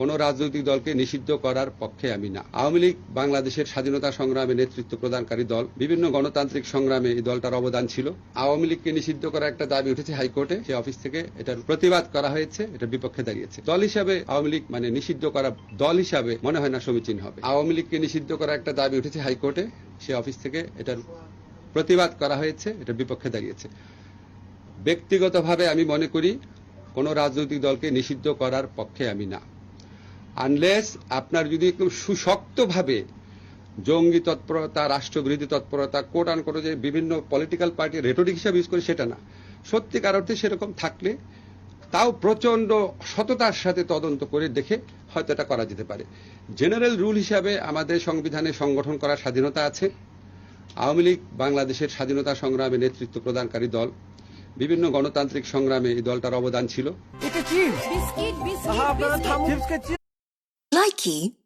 কোন রাজনৈতিক দলকে নিষিদ্ধ করার পক্ষে আমি না। আওয়ামী লীগ বাংলাদেশের স্বাধীনতা সংগ্রামে নেতৃত্ব প্রদানকারী দল। বিভিন্ন গণতান্ত্রিক সংগ্রামে এই দলটার অবদান ছিল। আওয়ামী লীগকে নিষিদ্ধ করার একটা দাবি উঠেছে হাইকোর্টে, সে অফিস থেকে এটার প্রতিবাদ করা হয়েছে, এটার বিপক্ষে দাঁড়িয়েছে। দল হিসাবে আওয়ামী লীগ নিষিদ্ধ করা দল হিসাবে মনে হয় না সমীচীন হবে। আওয়ামী লীগকে নিষিদ্ধ করার একটা দাবি উঠেছে হাইকোর্টে, সে অফিস থেকে এটার প্রতিবাদ করা হয়েছে, এটার বিপক্ষে দাঁড়িয়েছে। ব্যক্তিগতভাবে আমি মনে করি কোন রাজনৈতিক দলকে নিষিদ্ধ করার পক্ষে আমি না। আনলেস আপনার যদি একদম সুশক্তভাবে জঙ্গি তৎপরতা, রাষ্ট্রবিরোধী তৎপরতা, কোট আনকোট যে বিভিন্ন পলিটিক্যাল পার্টি রেটরিক হিসাবে ইউজ করে, সেটা না। সত্যিকার অর্থে সেরকম থাকলে তাও প্রচন্ড সততার সাথে তদন্ত করে দেখে হয়তো এটা করা যেতে পারে। জেনারেল রুল হিসাবে আমাদের সংবিধানে সংগঠন করার স্বাধীনতা আছে। আওয়ামী লীগ বাংলাদেশের স্বাধীনতা সংগ্রামে নেতৃত্ব প্রদানকারী দল। বিভিন্ন গণতান্ত্রিক সংগ্রামে এই দলটার অবদান ছিল। Likey